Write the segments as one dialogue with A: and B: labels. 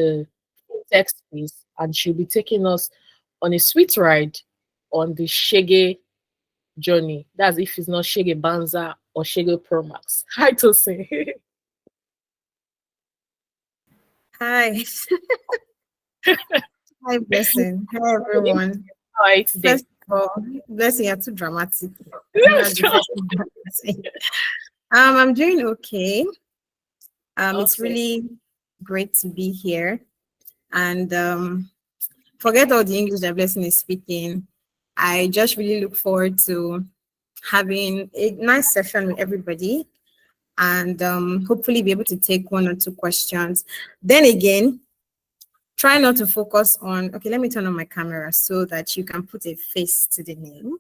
A: the fintech space, and she'll be taking us on a sweet ride on the shege journey. That's if it's not shege banza or shege pro max. Hi, Tosin.
B: Hi. Hi, Blessing. Hi,
A: Good evening.
B: everyone.
A: How are you today?
B: First of all, Blessing, you're too dramatic.
A: Yes,
B: That's the first thing I have to say. I'm doing okay. It's
A: okay.
B: really great to be here. And forget all the English that Blessing is speaking. I just really look forward to having a nice session with everybody and hopefully be able to take one or two questions. Then again, try not to focus on, okay, let me turn on my camera so that you can put a face to the name.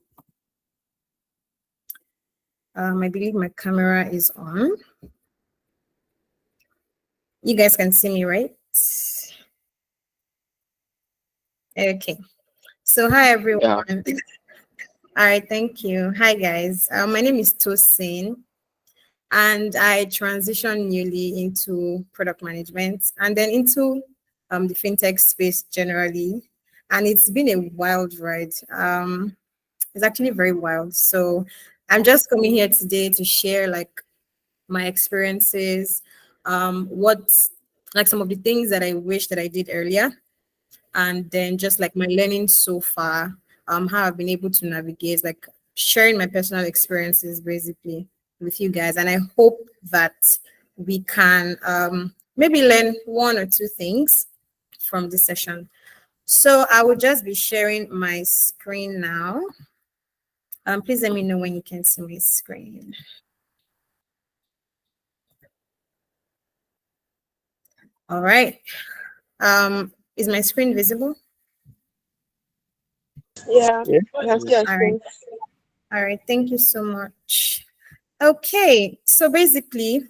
B: I believe my camera is on. You guys can see me, right? Okay. So hi, everyone.
A: Yeah.
B: All right, thank you. Hi, guys. My name is Tosin, and I transitioned newly into product management and then into the fintech space generally. And it's been a wild ride. It's actually very wild. So I'm just coming here today to share like my experiences, what like some of the things that I wish that I did earlier, and then just like my learning so far, how I've been able to navigate, like sharing my personal experiences basically with you guys. And I hope that we can maybe learn one or two things from this session. So I will just be sharing my screen now. Please let me know when you can see my screen. All right. Is my screen visible?
C: Yeah,
A: Yeah.
C: yes, yes.
B: All right. All right. Thank you so much. Okay. So basically,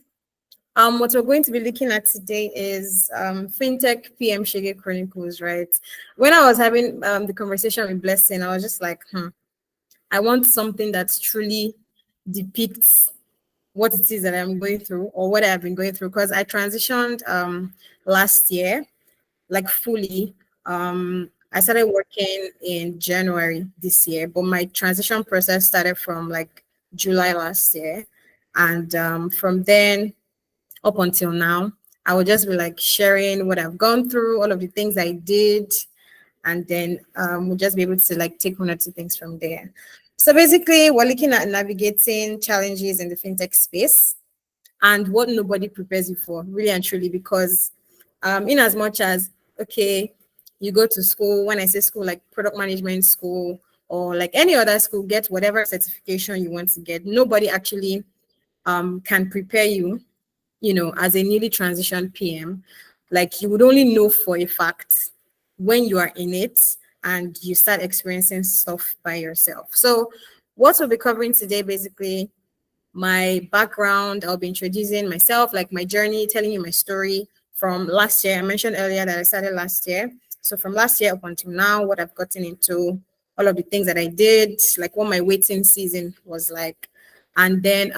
B: what we're going to be looking at today is FinTech PM Shege Chronicles, right? When I was having the conversation with Blessing, I was just like, I want something that truly depicts what it is that I'm going through or what I've been going through, because I transitioned last year, like fully. I started working in January this year, but my transition process started from like July last year. And from then up until now, I will just be like sharing what I've gone through, all of the things I did, and then we'll just be able to like take one or two things from there. So basically, we're looking at navigating challenges in the fintech space and what nobody prepares you for, really and truly, because in as much as, okay, you go to school, when I say school, like product management school or like any other school, get whatever certification you want to get, nobody actually can prepare you, you know, as a newly transitioned PM. Like you would only know for a fact when you are in it and you start experiencing stuff by yourself. So what we'll be covering today, basically, my background. I'll be introducing myself, like my journey, telling you my story from last year. I mentioned earlier that I started last year. So from last year up until now, what I've gotten into, all of the things that I did, like what my waiting season was like. And then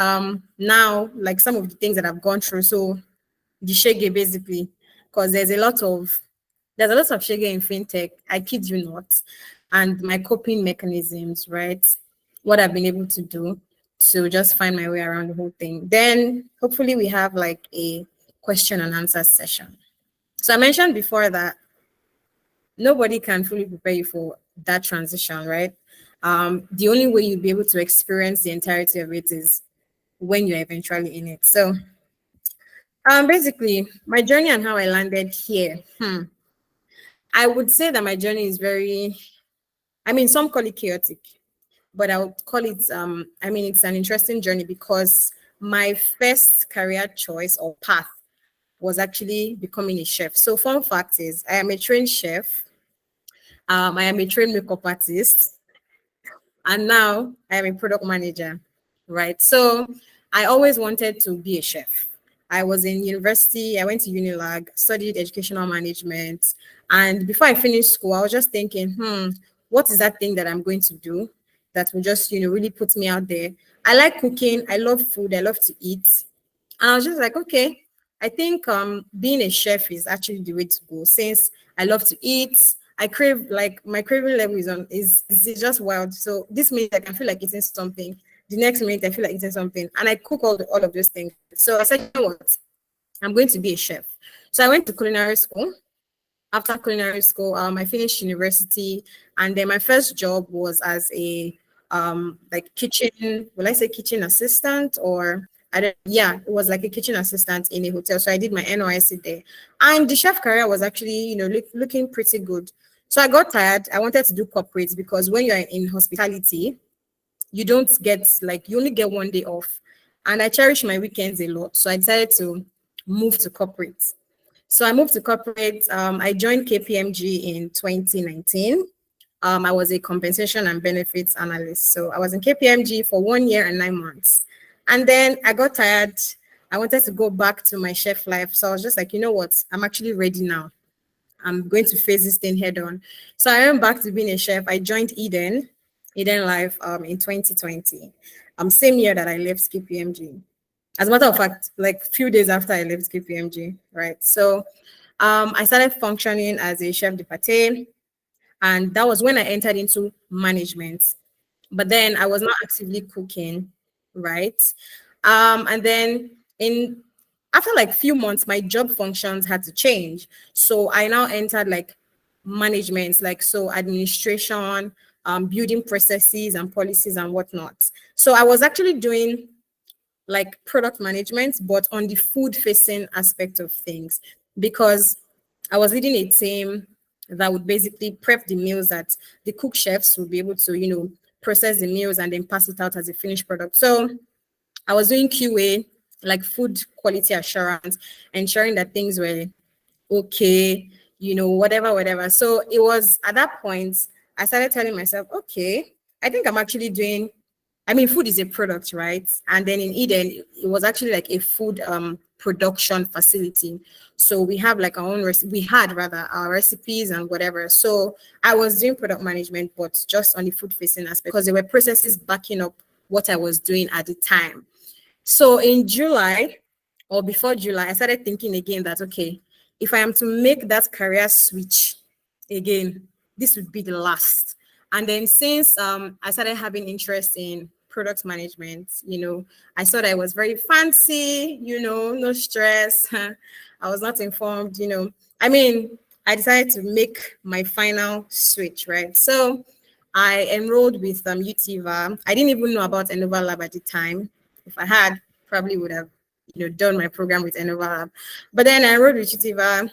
B: now, like some of the things that I've gone through. So the shege basically, because there's a lot of shege in fintech, I kid you not. And my coping mechanisms, right? What I've been able to do to just find my way around the whole thing. Then hopefully we have like a question and answer session. So I mentioned before that nobody can fully prepare you for that transition, right? The only way you'll be able to experience the entirety of it is when you're eventually in it. So basically my journey and how I landed here. I would say that my journey is very, I mean, some call it chaotic, but I would call it, I mean, it's an interesting journey because my first career choice or path was actually becoming a chef. So fun fact is I am a trained chef. I am a trained makeup artist, and now I am a product manager, right? So I always wanted to be a chef. I was in university, I went to Unilag, studied educational management. And before I finished school, I was just thinking, what is that thing that I'm going to do that will just, you know, really put me out there? I like cooking, I love food, I love to eat. And I was just like, okay, I think being a chef is actually the way to go, since I love to eat. I crave, like, my craving level is just wild. So this minute I can feel like eating something. The next minute I feel like eating something, and I cook all of those things. So I said, you know what? I'm going to be a chef. So I went to culinary school. After culinary school, I finished university, and then my first job was as a like kitchen. Will I say kitchen assistant, or I don't? Yeah, it was like a kitchen assistant in a hotel. So I did my NYC there, and the chef career was actually, looking pretty good. So I got tired. I wanted to do corporate, because when you're in hospitality, you don't get, like, you only get one day off, and I cherish my weekends a lot. So I decided to move to corporate. So I moved to corporate. I joined KPMG in 2019. I was a compensation and benefits analyst. So I was in KPMG for 1 year and 9 months. And then I got tired. I wanted to go back to my chef life. So I was just like, you know what? I'm actually ready now. I'm going to face this thing head on. So I went back to being a chef. I joined Eden Life in 2020. Same year that I left KPMG. As a matter of fact, like few days after I left KPMG, right? So I started functioning as a chef de partie, and that was when I entered into management. But then I was not actively cooking, right? And then in after like few months, my job functions had to change. So I now entered like management, like so administration, building processes and policies and whatnot. So I was actually doing like product management, but on the food facing aspect of things, because I was leading a team that would basically prep the meals that the cook chefs would be able to, process the meals and then pass it out as a finished product. So I was doing QA, like food quality assurance, ensuring that things were okay, whatever. So it was at that point I started telling myself, okay, I think I'm actually doing, I mean, food is a product, right? And then in Eden, it was actually like a food production facility. So we have like our own we had rather our recipes and whatever. So I was doing product management, but just on the food facing aspect, because there were processes backing up what I was doing at the time. So in July, or before July, I started thinking again that, okay, if I am to make that career switch again, this would be the last. And then since I started having interest in product management, I saw that it was very fancy, no stress. I was not informed, I mean, I decided to make my final switch, right? So I enrolled with UTVA. I didn't even know about Enoverlab at the time. If I had, probably would have, done my program with Enoverlab. But then I enrolled with UTVA.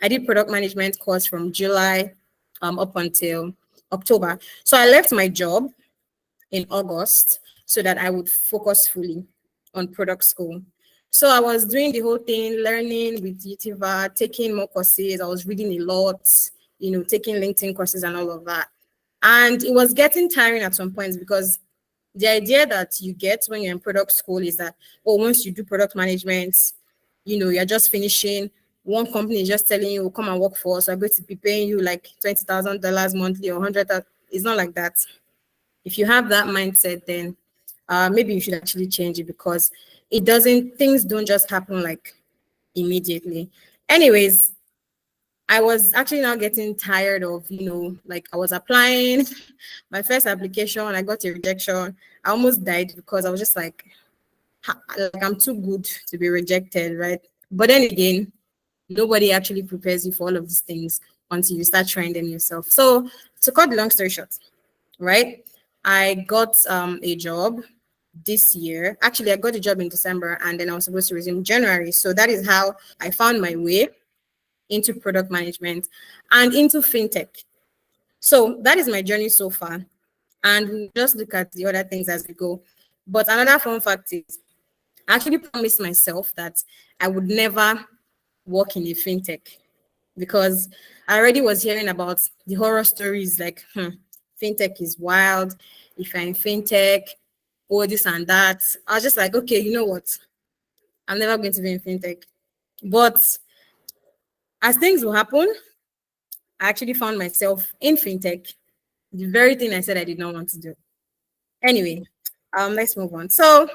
B: I did product management course from July up until October. So I left my job in August so that I would focus fully on product school. So I was doing the whole thing, learning with UTVA, taking more courses. I was reading a lot, taking LinkedIn courses and all of that. And it was getting tiring at some points, because the idea that you get when you're in product school is that, oh, once you do product management, you're just finishing. One company is just telling you, come and work for us. I'm going to be paying you like $20,000 monthly or 100,000. It's not like that. If you have that mindset, then maybe you should actually change it, because things don't just happen like immediately. Anyways, I was actually now getting tired of, like I was applying my first application, I got a rejection. I almost died, because I was just like I'm too good to be rejected, right? But then again, nobody actually prepares you for all of these things until you start trying them yourself. So to cut the long story short, right? I got a job this year. Actually, I got a job in December, and then I was supposed to resume January. So that is how I found my way into product management and into fintech. So that is my journey so far. And we'll just look at the other things as we go. But another fun fact is, I actually promised myself that I would never work in a fintech, because I already was hearing about the horror stories like, fintech is wild. If you're in fintech, all this and that. I was just like, okay, you know what? I'm never going to be in fintech. But as things will happen, I actually found myself in fintech, the very thing I said I did not want to do. Anyway, let's move on. So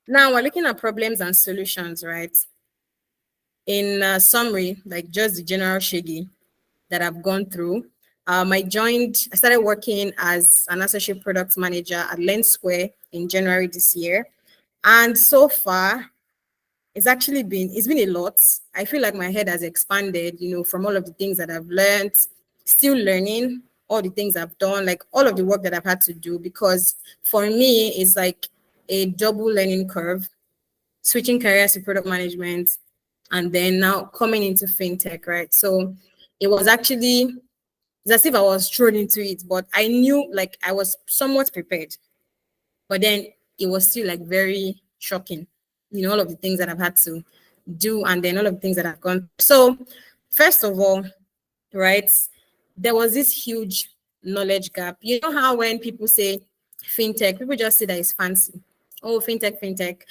B: now we're looking at problems and solutions, right? in summary, like just the general shege that I've gone through. I started working as an associate product manager at Lendsqr in January this year. And so far, it's been a lot. I feel like my head has expanded, from all of the things that I've learned, still learning, all the things I've done, like all of the work that I've had to do, because for me, it's like a double learning curve, switching careers to product management, and then now coming into fintech, right? So it was actually it's as if I was thrown into it, but I knew like I was somewhat prepared. But then it was still like very shocking, all of the things that I've had to do and then all of the things that I've gone. So, first of all, right, there was this huge knowledge gap. You know how when people say fintech, people just say that it's fancy. Oh, fintech, fintech.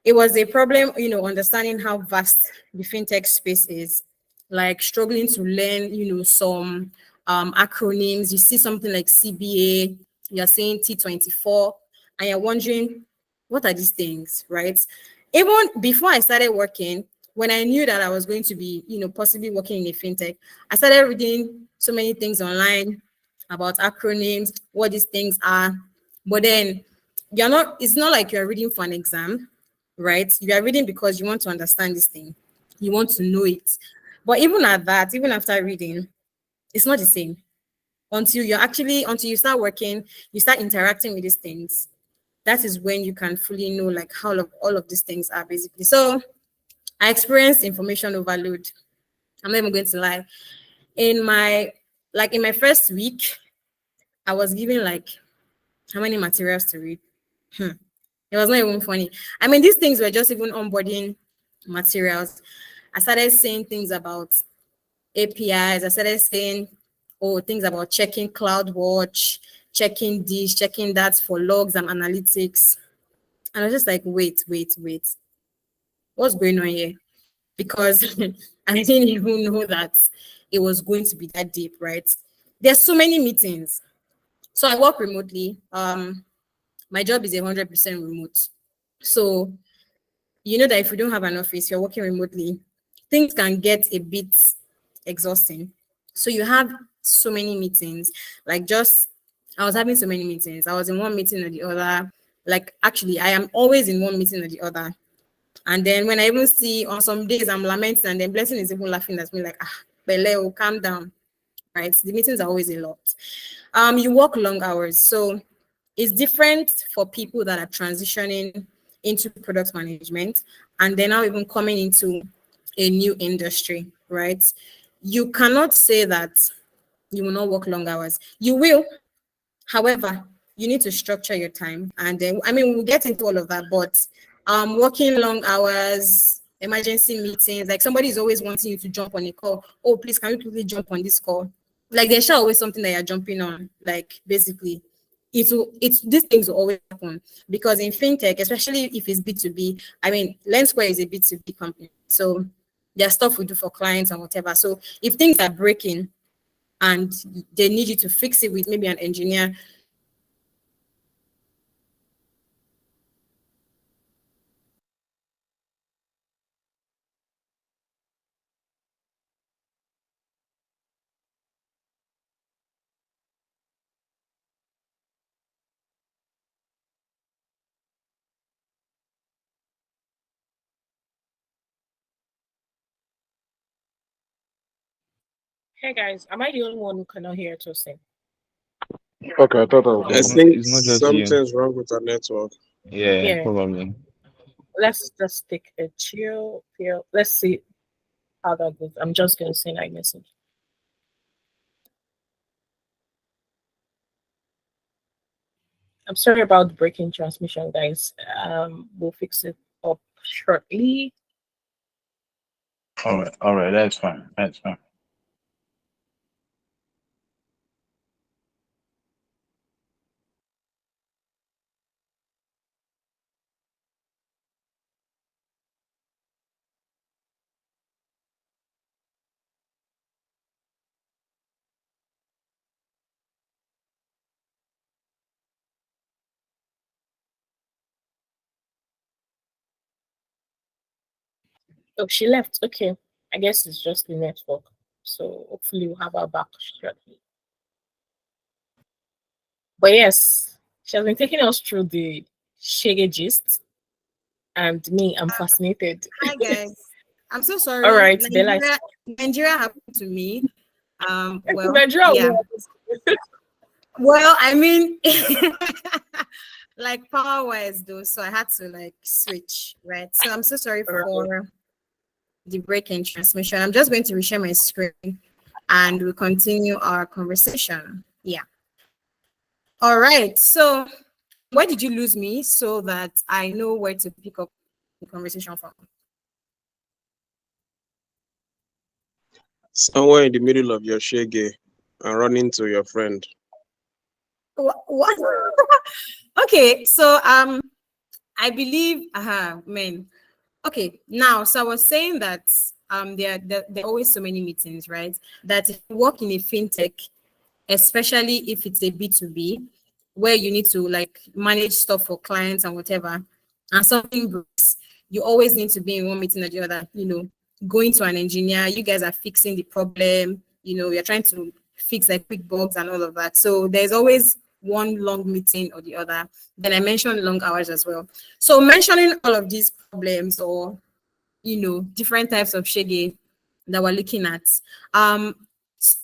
B: It was a problem, understanding how vast the fintech space is, like struggling to learn, some acronyms. You see something like CBA, you're saying T24, and you're wondering, what are these things, right? Even before I started working, when I knew that I was going to be, possibly working in a fintech, I started reading so many things online about acronyms, what these things are. But then it's not like you're reading for an exam, right? You are reading because you want to understand this thing, you want to know it. But even at that, even after reading, it's not the same until you start working, you start interacting with these things. That is when you can fully know like how all of these things are basically. So I experienced information overload. I'm not even going to lie. In my first week, I was given like how many materials to read. It was not even funny. I mean, these things were just even onboarding materials. I started saying things about APIs. I started saying, oh, things about checking CloudWatch, checking this, checking that for logs and analytics. And I was just like, wait. What's going on here? Because I didn't even know that it was going to be that deep, right? There's so many meetings. So I work remotely. My job is 100% remote. So you know that if you don't have an office, you're working remotely, things can get a bit exhausting. So you have so many meetings, like just I was having so many meetings. I was in one meeting or the other. Like actually, I am always in one meeting or the other. And then when I even see on some days I'm lamenting, and then Blessing is even laughing at me like, Bele, calm down. Right? The meetings are always a lot. You work long hours. So it's different for people that are transitioning into product management and they're now even coming into a new industry, right? You cannot say that you will not work long hours. You will, however, you need to structure your time. And then, I mean, we'll get into all of that, but working long hours, emergency meetings, like somebody is always wanting you to jump on a call. Oh, please, can you quickly jump on this call? Like there's always something that you're jumping on, like basically it's these things will always happen because in fintech, especially if it's B2B, I mean, Lendsqr is a B2B company. So there's stuff we do for clients and whatever. So if things are breaking and they need you to fix it with maybe an engineer,
A: Hey guys, am I the only one who cannot hear Tosin?
C: Okay, I thought I was
D: I
C: the
E: It's
C: one.
E: not,
D: think
E: it's not just you.
D: something's wrong with our network.
E: Yeah,
A: Yeah,
E: probably.
A: let's just take a chill pill. Let's see how that goes. I'm just gonna send a message. I'm sorry about the breaking transmission, guys. We'll fix it up shortly.
E: All right, that's fine. That's fine.
A: Oh, she left. Okay. I guess it's just the network. So hopefully we'll have her back shortly. But yes, she has been taking us through the shege gist, and me, I'm fascinated.
B: Hi guys. I'm so
A: All
B: sorry.
A: right, Bella.
B: Nigeria happened to me. Well,
A: Nigeria.
B: yeah. Well, I mean, like power wise though, so I had to like switch, right? So I'm so sorry for the break in transmission. I'm just going to reshare my screen and we'll continue our conversation. Yeah. All right. So where did you lose me so that I know where to pick up the conversation from?
C: Somewhere in the middle of your shege and running to your friend.
B: What? Okay, so I believe man. Okay, now so I was saying that there are always so many meetings, right? That if you work in a fintech, especially if it's a B2B, where you need to like manage stuff for clients and whatever, and something breaks, you always need to be in one meeting or the other, going to an engineer, you guys are fixing the problem, you're trying to fix like quick bugs and all of that. So there's always one long meeting or the other. Then I mentioned long hours as well. So mentioning all of these problems or different types of shege that we're looking at.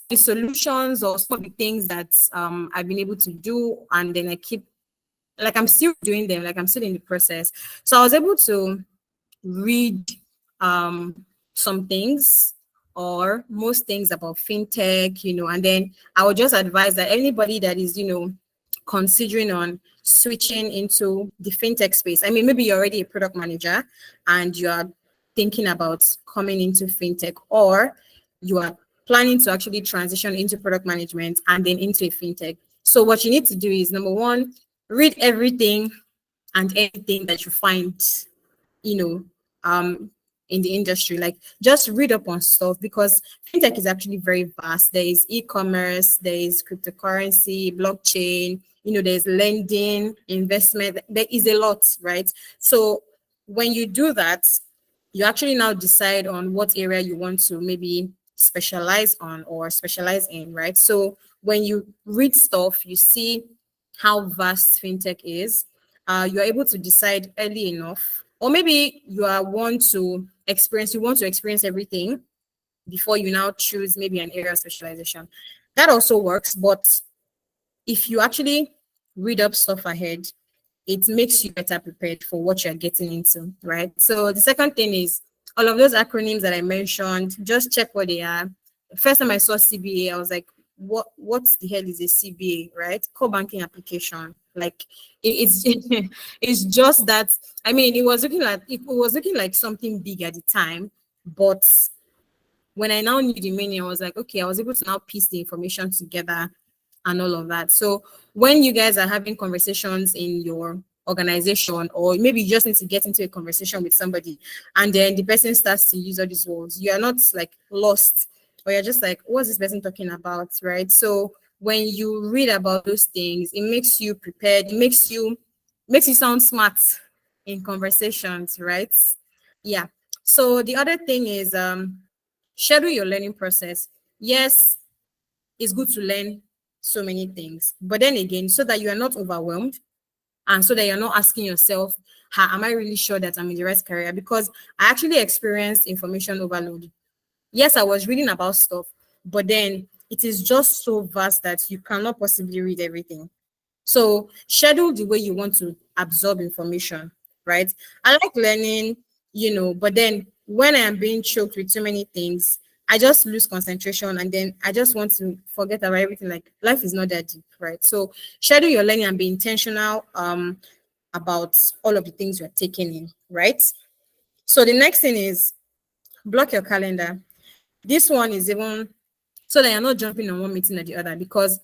B: The solutions or some of the things that I've been able to do, and then I keep like I'm still doing them, like I'm still in the process. So I was able to read some things or most things about fintech, and then I would just advise that anybody that is, considering on switching into the fintech space. I mean, maybe you're already a product manager and you are thinking about coming into fintech, or you are planning to actually transition into product management and then into a fintech. So what you need to do is, number one, read everything and anything that you find, you know, in the industry. Like just read up on stuff because fintech is actually very vast. There is e-commerce, there is cryptocurrency, blockchain, there's lending, investment. There is a lot, right? So when you do that, you actually now decide on what area you want to maybe specialize on or specialize in, right? So when you read stuff, you see how vast fintech is. You're able to decide early enough, or maybe you want to experience everything before you now choose maybe an area of specialization. That also works, but if you actually read up stuff ahead, it makes you better prepared for what you're getting into, right? So the second thing is all of those acronyms that I mentioned, just check what they are. First time I saw CBA, I was like, what the hell is a CBA, right? Core banking application. Like it's it's just that. I mean, it was looking like something big at the time, but when I now knew the meaning, I was like, okay, I was able to now piece the information together and all of that. So when you guys are having conversations in your organization, or maybe you just need to get into a conversation with somebody, and then the person starts to use all these words, you are not like lost, or you're just like, what's this person talking about, right? So when you read about those things, it makes you prepared, it makes you sound smart in conversations, right? Yeah. So the other thing is schedule your learning process. Yes, it's good to learn so many things, but then again, so that you are not overwhelmed and so that you're not asking yourself, am I really sure that I'm in the right career? Because I actually experienced information overload. Yes, I was reading about stuff, but then it is just so vast that you cannot possibly read everything. So schedule the way you want to absorb information, right? I like learning, but then when I am being choked with too many things, I just lose concentration and then I just want to forget about everything. Like life is not that deep, right? So schedule your learning and be intentional about all of the things you're taking in, right? So the next thing is block your calendar. This one is even so that you're not jumping on one meeting or the other, because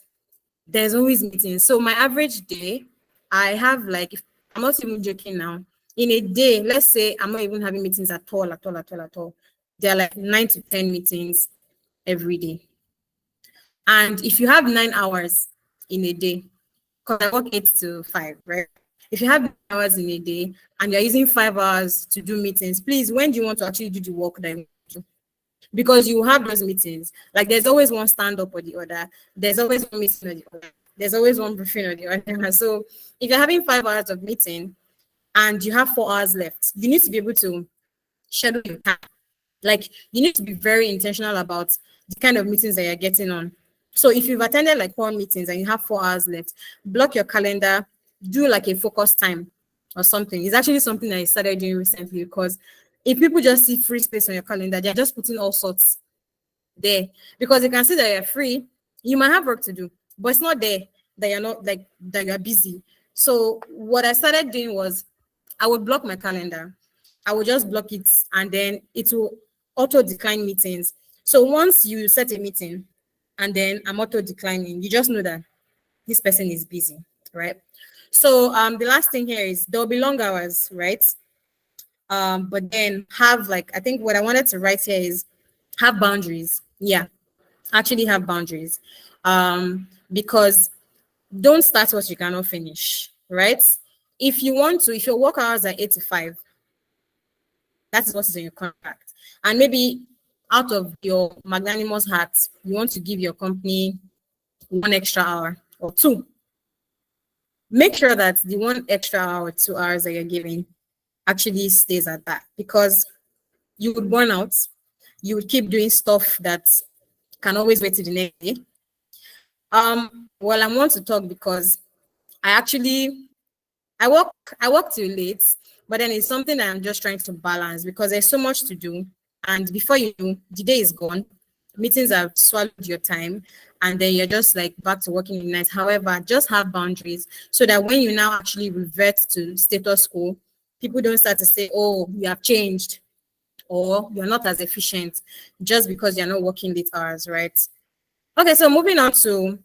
B: there's always meetings. So my average day, I have like, I'm not even joking now. In a day, let's say I'm not even having meetings at all, at all, at all, at all. There are like 9 to 10 meetings every day. And if you have 9 hours in a day, because I work 8 to 5, right? If you have hours in a day and you're using 5 hours to do meetings, please, when do you want to actually do the work that you want to do? Because you have those meetings. Like there's always one stand up or the other. There's always one meeting or the other. There's always one briefing or the other. So if you're having 5 hours of meeting and you have 4 hours left, you need to be able to schedule your time. Like you need to be very intentional about the kind of meetings that you're getting on. So if you've attended like 4 meetings and you have 4 hours left, block your calendar, do like a focus time or something. It's actually something that I started doing recently, because if people just see free space on your calendar, they're just putting all sorts there, because they can see that you're free. You might have work to do, but it's not there that you're not like that you're busy. So what I started doing was I would block my calendar. I would just block it, and then it will auto decline meetings. So once you set a meeting and then I'm auto declining, you just know that this person is busy, right? So the last thing here is there'll be long hours, right? But then have like, I think what I wanted to write here is have boundaries. Yeah, actually have boundaries. Because don't start what you cannot finish, right? If your work hours are 8 to 5, that is what is in your contract. And maybe out of your magnanimous heart, you want to give your company 1 extra hour or 2. Make sure that the 1 extra hour, 2 hours that you're giving actually stays at that, because you would burn out. You would keep doing stuff that can always wait to the next day. Well, I want to talk because I work till late, but then it's something that I'm just trying to balance because there's so much to do. And before you know, the day is gone. Meetings have swallowed your time, and then you're just like back to working in the night. However, just have boundaries so that when you now actually revert to status quo, people don't start to say, oh, you have changed or you're not as efficient just because you're not working late hours, right? Okay, so moving on to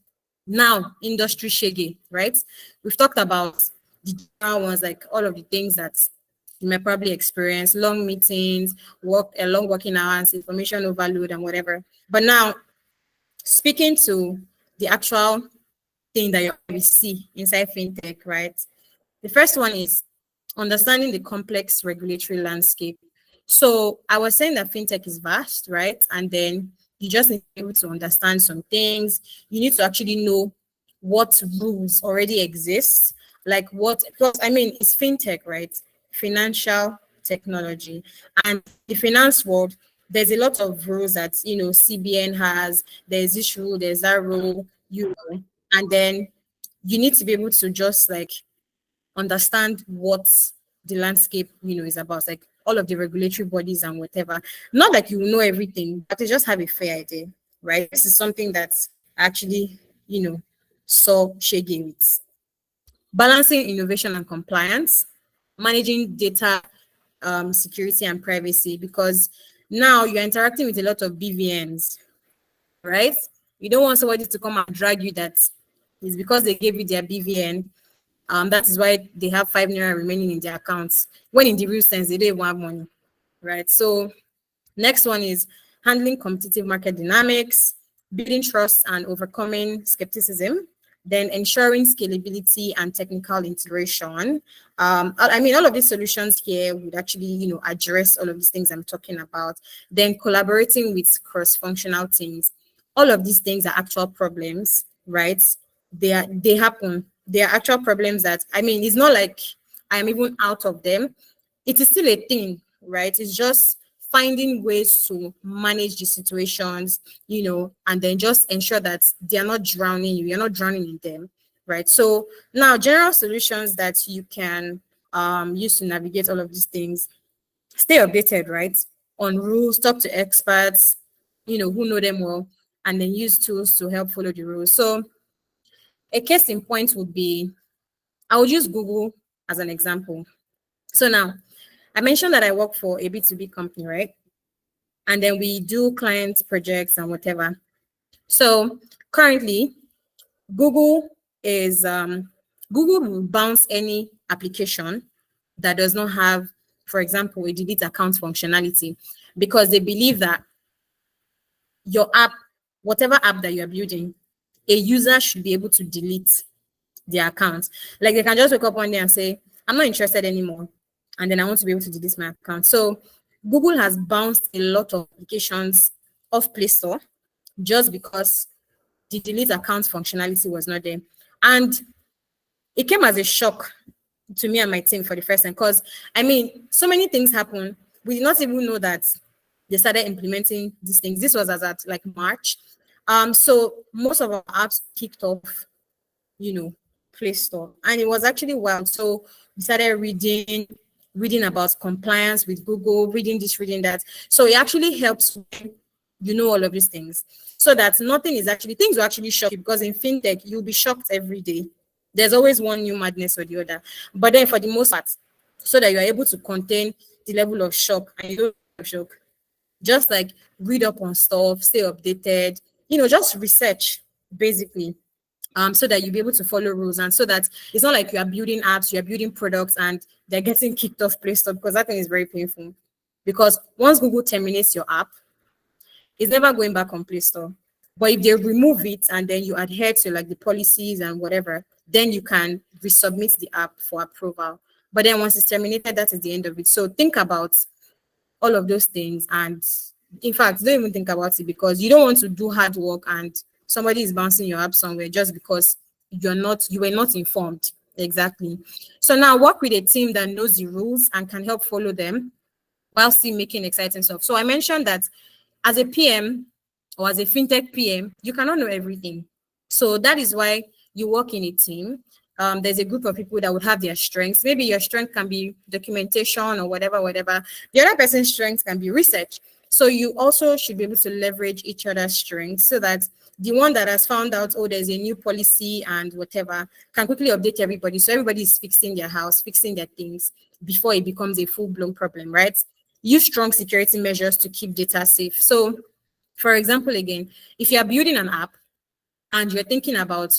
B: now industry shege, right? We've talked about the general ones, like all of the things that you may probably experience, long meetings, long working hours, information overload, and whatever. But now, speaking to the actual thing that you already see inside fintech, right? The first one is understanding the complex regulatory landscape. So I was saying that fintech is vast, right? And then you just need to be able to understand some things. You need to actually know what rules already exist, like what, because I mean, it's fintech, right? Financial technology. And the finance world, there's a lot of rules that, CBN has. There's this rule, there's that rule, and then you need to be able to just like understand what the landscape, is about, like all of the regulatory bodies and whatever. Not like you know everything, but to just have a fair idea, right? This is something that's actually, so shaggy with. Balancing innovation and compliance, managing data security and privacy, because now you're interacting with a lot of BVNs, right? You don't want somebody to come and drag you that it's because they gave you their BVN. That is why they have 5 naira remaining in their accounts, when in the real sense they don't even have money, right? So next one is handling competitive market dynamics, building trust and overcoming skepticism, then ensuring scalability and technical integration. I mean, all of these solutions here would actually, address all of these things I'm talking about. Then collaborating with cross-functional teams. All of these things are actual problems, right? They happen. They are actual problems that, I mean, it's not like I am even out of them. It is still a thing, right? It's just finding ways to manage the situations, and then just ensure that they're not drowning you, you're not drowning in them, right? So now general solutions that you can use to navigate all of these things. Stay updated, right? On rules, talk to experts, who know them well, and then use tools to help follow the rules. So a case in point would be, I would use Google as an example. So now, I mentioned that I work for a B2B company, right? And then we do client projects and whatever. So currently, Google will bounce any application that does not have, for example, a delete account functionality, because they believe that your app, whatever app that you're building, a user should be able to delete their account. Like they can just wake up one day and say, I'm not interested anymore. And then I want to be able to delete my account. So Google has bounced a lot of applications off Play Store just because the delete account functionality was not there. And it came as a shock to me and my team for the first time, because I mean, so many things happen. We did not even know that they started implementing these things. This was as at like March. So most of our apps kicked off, Play Store, and it was actually wild. So we started reading about compliance with Google, reading this, reading that. So it actually helps all of these things, so that things will actually shock you, because in fintech you'll be shocked every day. There's always one new madness or the other, but then for the most part, so that you're able to contain the level of shock and you don't have shock, just like read up on stuff, stay updated, just research basically, so that you'll be able to follow rules, and so that it's not like you are building apps, you're building products and they're getting kicked off Play Store, because that thing is very painful. Because once Google terminates your app, it's never going back on Play Store. But if they remove it and then you adhere to like the policies and whatever, then you can resubmit the app for approval. But then once it's terminated, that is the end of it. So think about all of those things. And in fact, don't even think about it, because you don't want to do hard work and somebody is bouncing your app somewhere just because you were not informed. Exactly. So now work with a team that knows the rules and can help follow them while still making exciting stuff. So I mentioned that as a PM or as a fintech PM, you cannot know everything. So that is why you work in a team. There's a group of people that would have their strengths. Maybe your strength can be documentation or whatever. The other person's strength can be research. So you also should be able to leverage each other's strengths, so that the one that has found out, there's a new policy and whatever, can quickly update everybody. So everybody is fixing their house, fixing their things before it becomes a full-blown problem, right? Use strong security measures to keep data safe. So, for example, again, if you're building an app and you're thinking about,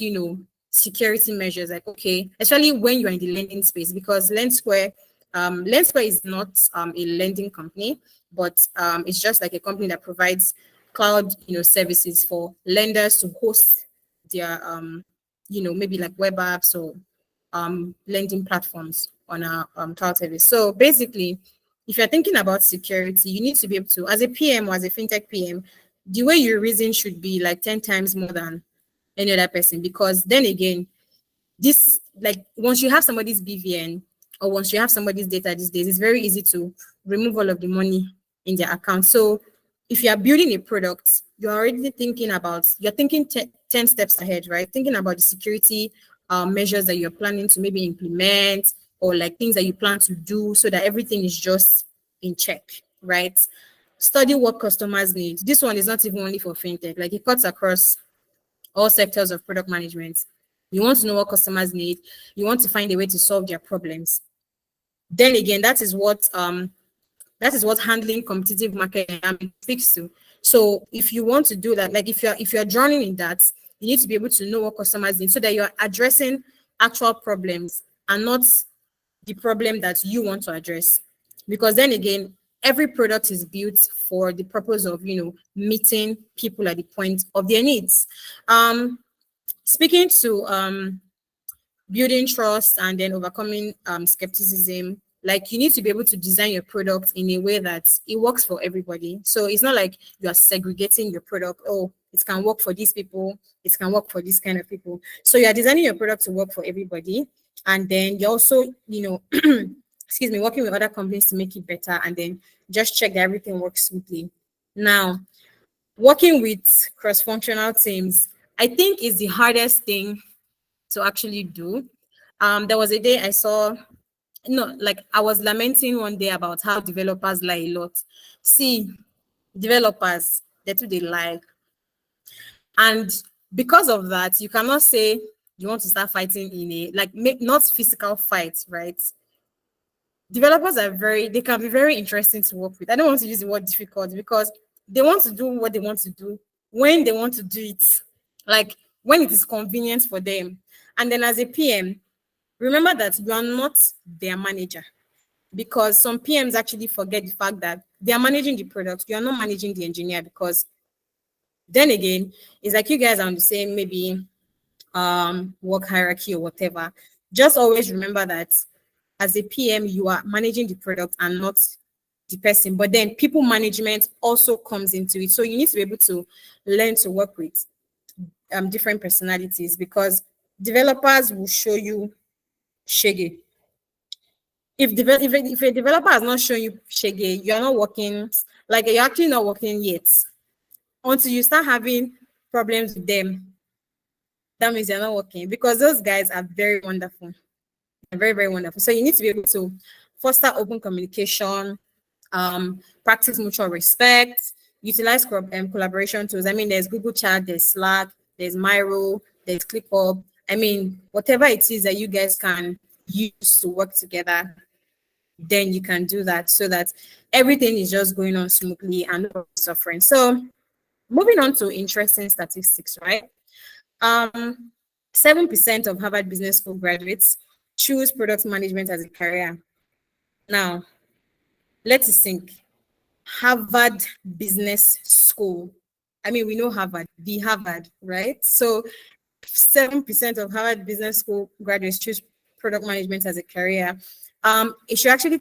B: security measures, like, okay, especially when you're in the lending space, because Lendsqr is not a lending company, but it's just like a company that provides cloud, services for lenders to host their, maybe like web apps or lending platforms on our cloud service. So basically, if you're thinking about security, you need to be able to, as a PM or as a fintech PM, the way you reason should be like 10 times more than any other person. Because then again, this, like, once you have somebody's BVN or once you have somebody's data these days, it's very easy to remove all of the money in their account. So if you are building a product, you're thinking 10 steps ahead, right? Thinking about the security measures that you're planning to maybe implement, or like things that you plan to do, so that everything is just in check, right? Study what customers need. This one is not even only for fintech, like it cuts across all sectors of product management. You want to know what customers need. You want to find a way to solve their problems. Then again, that is what handling competitive market dynamics speaks to. So if you want to do that, like if you're drowning in that, you need to be able to know what customers need, so that you're addressing actual problems and not the problem that you want to address. Because then again, every product is built for the purpose of, meeting people at the point of their needs. Speaking to building trust and then overcoming skepticism, like you need to be able to design your product in a way that it works for everybody. So it's not like you are segregating your product. Oh, it can work for these people, it can work for this kind of people. So you are designing your product to work for everybody. And then you're also, working with other companies to make it better, and then just check that everything works smoothly. Now, working with cross-functional teams, I think is the hardest thing to actually do. There was a day I saw, I was lamenting one day about how developers lie a lot. See, developers, they lie. And because of that, you cannot say you want to start fighting in not physical fights, right? Developers they can be very interesting to work with. I don't want to use the word difficult, because they want to do what they want to do when they want to do it, like when it is convenient for them. And then as a PM, remember that you are not their manager, because some PMs actually forget the fact that they are managing the product. You are not managing the engineer, because then again, it's like you guys are on the same maybe work hierarchy or whatever. Just always remember that as a PM, you are managing the product and not the person. But then people management also comes into it. So you need to be able to learn to work with different personalities, because developers will show you shege. If a developer has not shown you shege, you are not working, like you're actually not working yet. Until you start having problems with them, that means you're not working, because those guys are very wonderful. They're very, very wonderful. So you need to be able to foster open communication, practice mutual respect, utilize collaboration tools. I mean, there's Google Chat, there's Slack, there's Miro, there's ClickUp. I mean, whatever it is that you guys can use to work together, then you can do that, so that everything is just going on smoothly and nobody's suffering. So moving on to interesting statistics, right? 7% of Harvard Business School graduates choose product management as a career. Now, let's think. Harvard Business School. I mean, we know Harvard, the Harvard, right? So 7% of Harvard Business School graduates choose product management as a career. It should actually,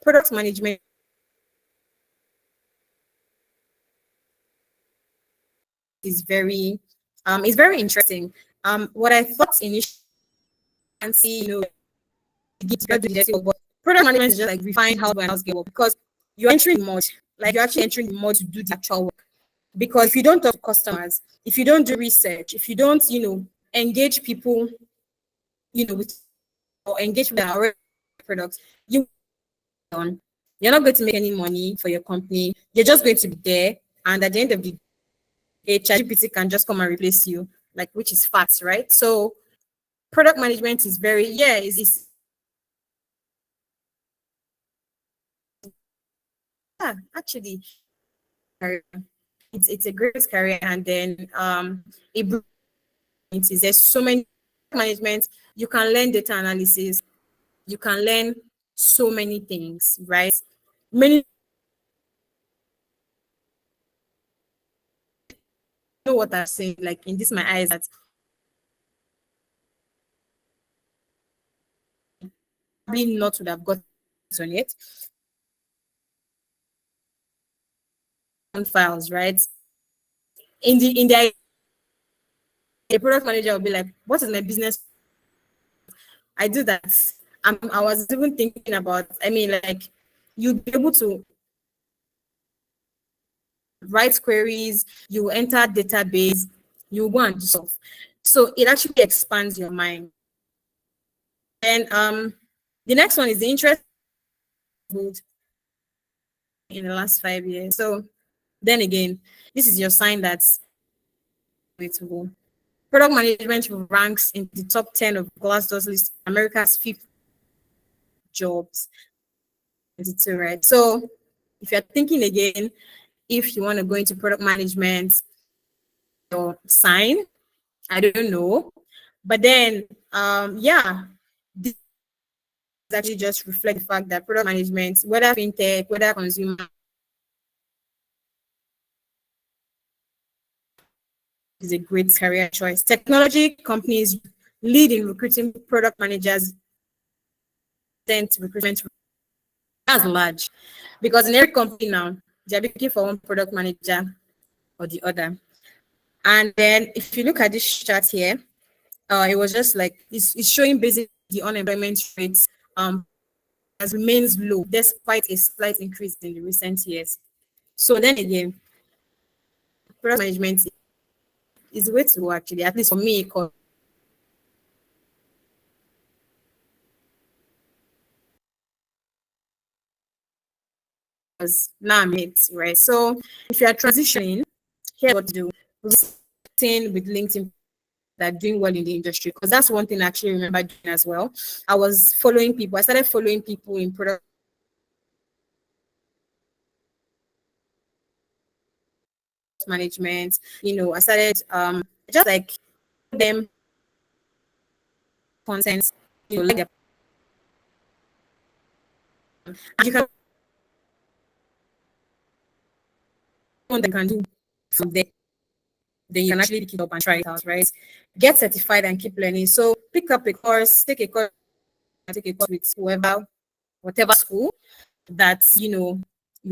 B: product management is very it's very interesting. What I thought initially, and see, but product management is just like refine how and how get work, because you're entering the mode, like you're actually entering the mode to do the actual work. Because if you don't talk to customers, if you don't do research, if you don't, engage people, with, or engage with our products, you're not going to make any money for your company. You're just going to be there, and at the end of the day, ChatGPT can just come and replace you, like, which is facts, right? So product management is very, it's actually, it's a great career. And then there's so many management. You can learn data analysis, you can learn so many things, right? Many know what I'm saying, like in this my eyes, that probably not would have got on it on files, right? In the product manager will be like, what is my business? I do that. I was even thinking about, I mean, like, you'll be able to write queries, you enter database, you go and do stuff. So it actually expands your mind. And the next one is the interest in the last 5 years. So then again, this is your sign that's way to go. Product management ranks in the top 10 of Glassdoor's list, America's 5th jobs. Right? So if you're thinking again, if you want to go into product management, your sign, I don't know. But then, this actually just reflect the fact that product management, whether fintech, whether consumer, is a great career choice. Technology companies lead in recruiting product managers. Then recruitment, that's large, because in every company now they're looking for one product manager or the other. And then if you look at this chart here, it was just like it's showing basically the unemployment rates has remains low despite a slight increase in the recent years. So then again, product management is the way to go, actually, at least for me, because now I'm it, right? So if you are transitioning, here's what to do. With LinkedIn that are doing well in the industry, because that's one thing I actually remember doing as well. I was following people. I started following people in product management. I started just like them content, like you can what they can do from there. then you can actually pick it up and try it out, right? Get certified and keep learning. So pick up a course, take a course with whoever, whatever school that you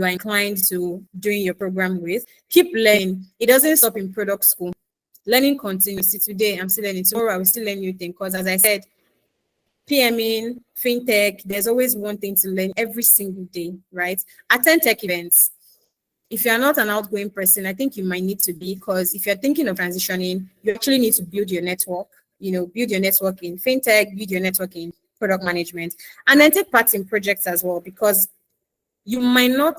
B: are inclined to doing your program with. Keep learning. It doesn't stop in product school. Learning continues. See, today I'm still learning. Tomorrow I will still learn new things because, as I said, PMing, fintech, there's always one thing to learn every single day, right? Attend tech events. If you're not an outgoing person, I think you might need to be, because if you're thinking of transitioning, you actually need to build your network, build your network in fintech, build your network in product management, and then take part in projects as well, because you might not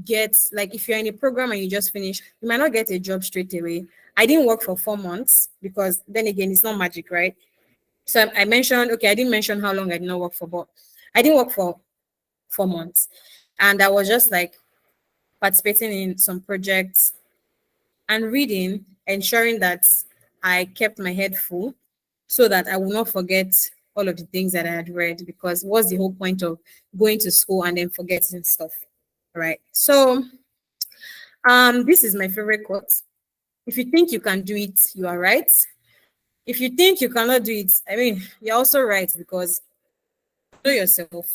B: get, like, if you're in a program and you just finish, you might not get a job straight away. I didn't work for 4 months because then again, it's not magic, right? So I mentioned, okay, I didn't mention how long I did not work for, but I didn't work for 4 months. And I was just like participating in some projects and reading, ensuring that I kept my head full so that I will not forget all of the things that I had read, because what's the whole point of going to school and then forgetting stuff, right? So this is my favorite quote. If you think you can do it, you are right. If you think you cannot do it, I mean, you're also right, because know yourself.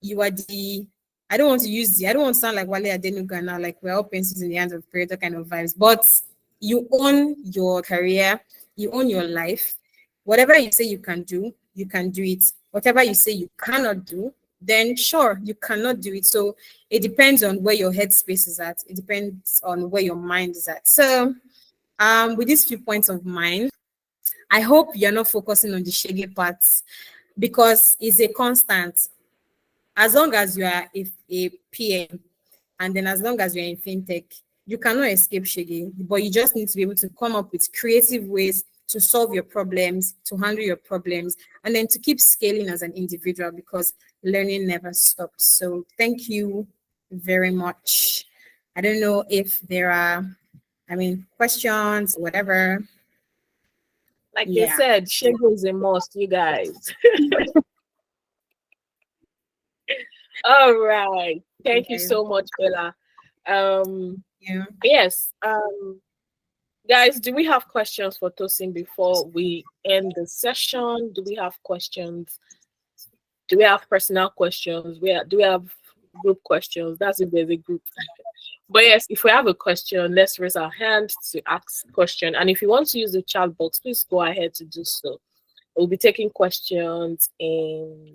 B: You are the, I don't want to sound like Wale Adenuga now, like we're all pencils in the hands of creator kind of vibes, but you own your career, you own your life. Whatever you say you can do it. Whatever you say you cannot do, then sure, you cannot do it. So it depends on where your headspace is at. It depends on where your mind is at. So with these few points of mine, I hope you're not focusing on the shaggy parts, because it's a constant. As long as you are a PM, and then as long as you're in fintech, you cannot escape shege, but you just need to be able to come up with creative ways to solve your problems, to handle your problems, and then to keep scaling as an individual, because learning never stops. So thank you very much. I don't know if there are, questions, whatever.
A: Like they said, shege is a must, you guys. All right. Thank you so much, Bella. Yes. Guys, do we have questions for Tosin before we end the session? Do we have questions? Do we have personal questions? Do we have group questions? That's if there's a group. But yes, if we have a question, let's raise our hand to ask a question. And if you want to use the chat box, please go ahead to do so. We'll be taking questions in,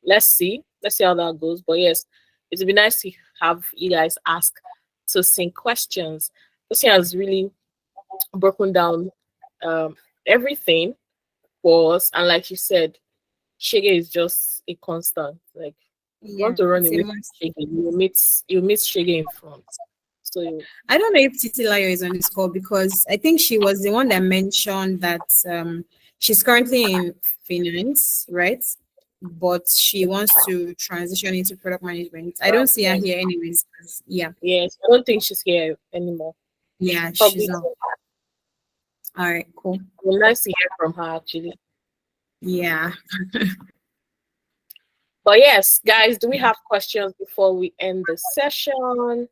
A: let's see how that goes. But yes, it would be nice to have you guys ask Tosin questions. Tosin has really broken down everything for us, and like you said, shege is just a constant. Like, you want to run away from shege, you meet shege in front. So
B: I don't know if Titilayo is on this call, because I think she was the one that mentioned that she's currently in finance, right? But she wants to transition into product management. I don't see her here anyways. Yeah.
A: Yes, I don't think she's here anymore.
B: Yeah, she's not. All right, cool.
A: Well, nice to hear from her, actually.
B: Yeah.
A: But yes, guys, do we have questions before we end the session?